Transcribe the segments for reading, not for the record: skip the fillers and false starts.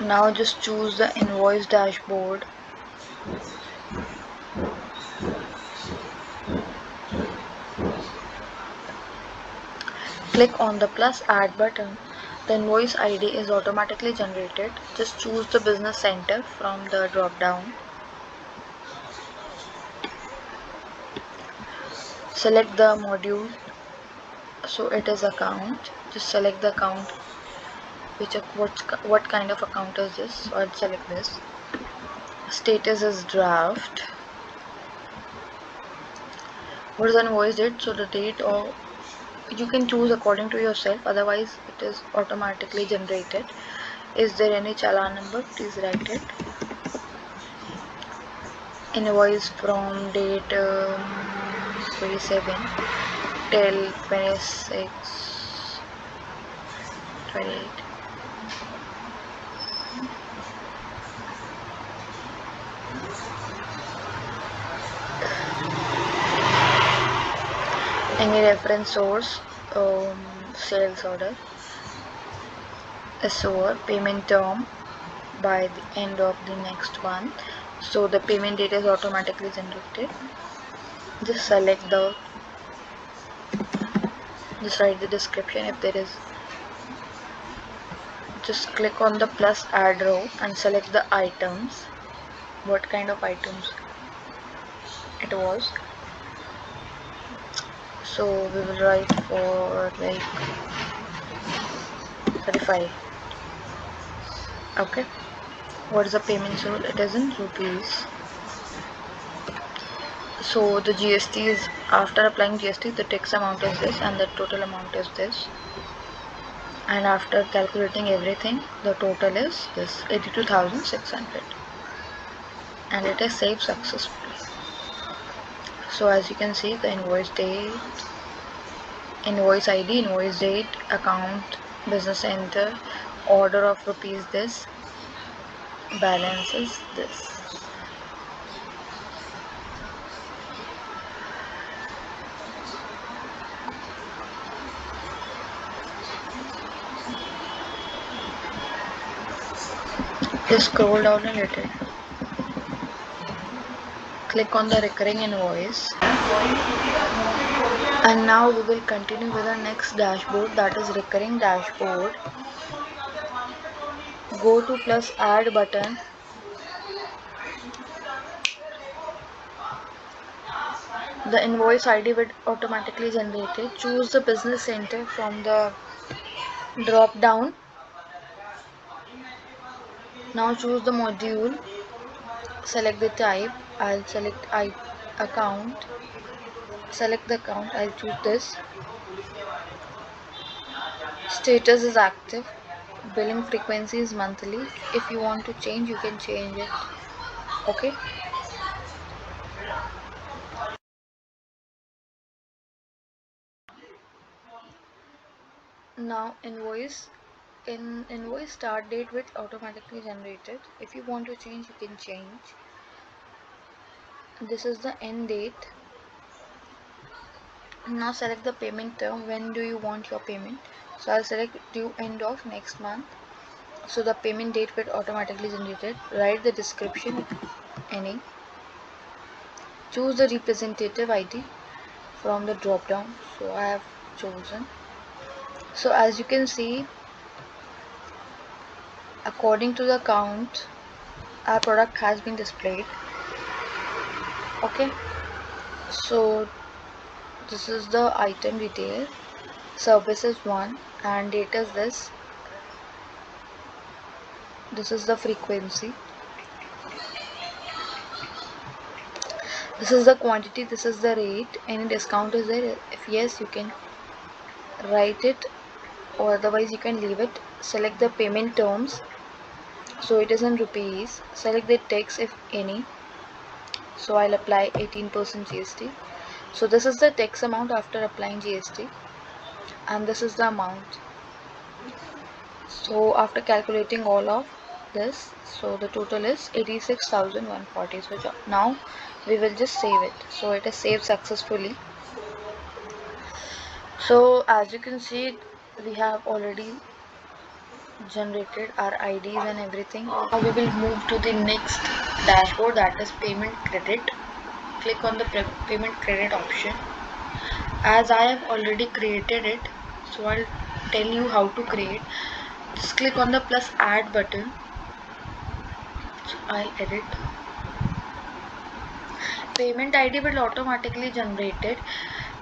Now just choose the invoice dashboard. Click on the plus add button. The invoice ID is automatically generated. Just choose the business center from the drop down. Select the module, so it is account. Just select the account, what kind of account is this, so I'll select this. Status is draft. What is the invoice date? So the date, or you can choose according to yourself, otherwise it is automatically generated. Is there any challan number? Please write it. Invoice from date 27 till 26 28. Any reference source, sales order is over. Payment term by the end of the next month, so the payment date is automatically generated. Just select the, just write the description if there is. Just click on the plus add row and select the items, what kind of items it was. So we will write for like 35. Okay, what is the payment? So it is in rupees. So the GST is, after applying GST, the tax amount is this and the total amount is this, and after calculating everything the total is this 82,600, and it is saved successfully. So as you can see, the invoice date, invoice ID, invoice date, account, business center, order of rupees this, balance is this. Just scroll down a little. Click on the recurring invoice. And now we will continue with the next dashboard, that is recurring dashboard. Go to plus add button. The invoice ID will automatically generated. Choose the business center from the drop down. Now choose the module. Select the type. I'll select account. Select the account. I'll choose this. Status is active. Billing frequency is monthly. If you want to change, you can change it. Okay. Now invoice start date will automatically generated. If you want to change, you can change. This is the end date. Now select the payment term. When do you want your payment? So I'll select due end of next month. So the payment date will automatically generated. Write the description, any. Choose the representative ID from the drop down. So I have chosen. So as you can see, according to the count, our product has been displayed. Okay, so this is the item detail, service is 1, and date is this. This is the frequency, this is the quantity, this is the rate. Any discount is there? If yes, you can write it, or otherwise you can leave it. Select the payment terms, so it is in rupees. Select the tax if any, so I'll apply 18% GST. So this is the tax amount after applying GST, and this is the amount. So after calculating all of this, so the total is 86,140. So now we will just save it. So it is saved successfully. So as you can see, we have already generated our IDs and everything. Now we will move to the next dashboard, that is payment credit. Click on the payment credit option. As I have already created it, so I'll tell you how to create. Just click on the plus add button. So I'll edit. Payment ID will automatically generated.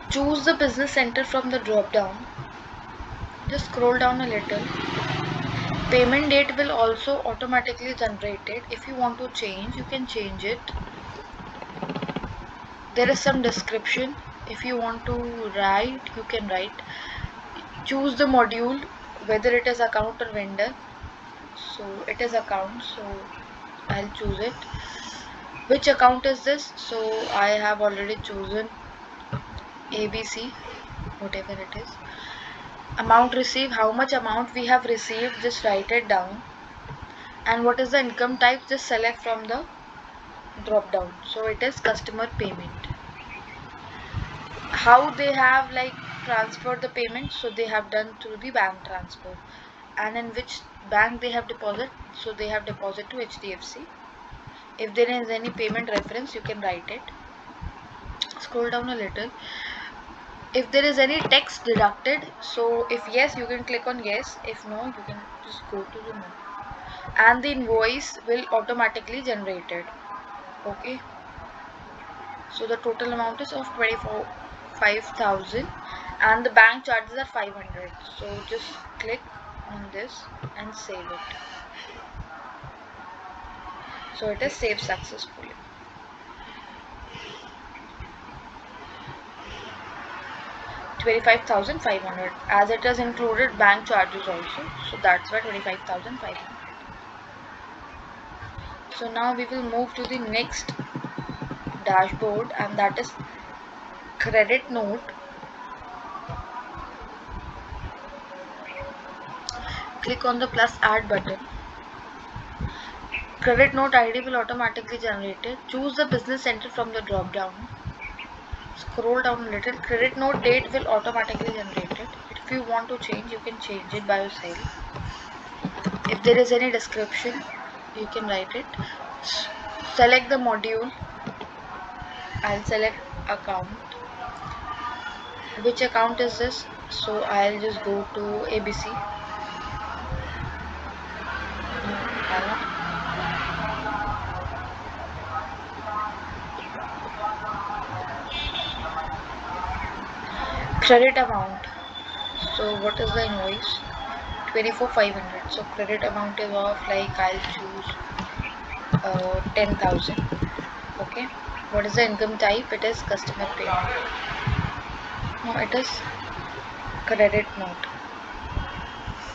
Choose the business center from the drop down. Just scroll down a little. Payment date will also automatically generated. If you want to change, you can change it. There is some description. If you want to write, you can write. Choose the module, whether it is account or vendor. So it is account, so I'll choose it. Which account is this? So I have already chosen ABC, whatever it is. Amount received, how much amount we have received, just write it down. And what is the income type, just select from the drop down. So it is customer payment. How they have like transferred the payment, so they have done through the bank transfer. And in which bank they have deposit, so they have deposit to HDFC. If there is any payment reference, you can write it. Scroll down a little. If there is any tax deducted, so if yes, you can click on yes. If no, you can just go to the no. And the invoice will automatically generated. Okay. So the total amount is of 25,000 and the bank charges are 500. So just click on this and save it. So it is saved successfully. $25,500, as it has included bank charges also, so that's why 25,500. So now we will move to the next dashboard, and that is credit note. Click on the plus add button. Credit note ID will automatically generated. Choose the business center from the drop down. Scroll down a little. Credit note date will automatically generated. If you want to change, you can change it by yourself. If there is any description, you can write it. Select the module. I'll select account. Which account is this? So I'll just go to ABC. Credit amount. So what is the invoice? 24,500. So credit amount is of like I'll choose 10,000. Okay. What is the income type? It is customer payment. No, it is credit note.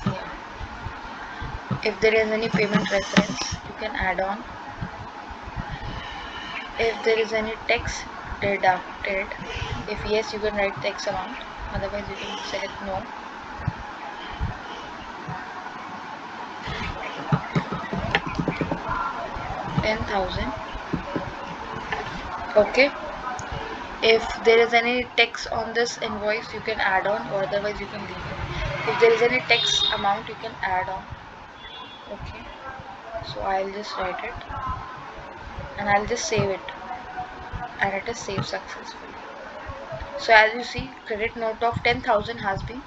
Yeah. If there is any payment reference, you can add on. If there is any tax deducted, if yes, you can write tax amount. Otherwise, you can select no. $10,000. Okay. If there is any tax on this invoice, you can add on, or otherwise you can leave it. If there is any tax amount, you can add on. Okay. So I'll just write it and I'll just save it, and it is saved successfully. So as you see, credit note of 10,000 has been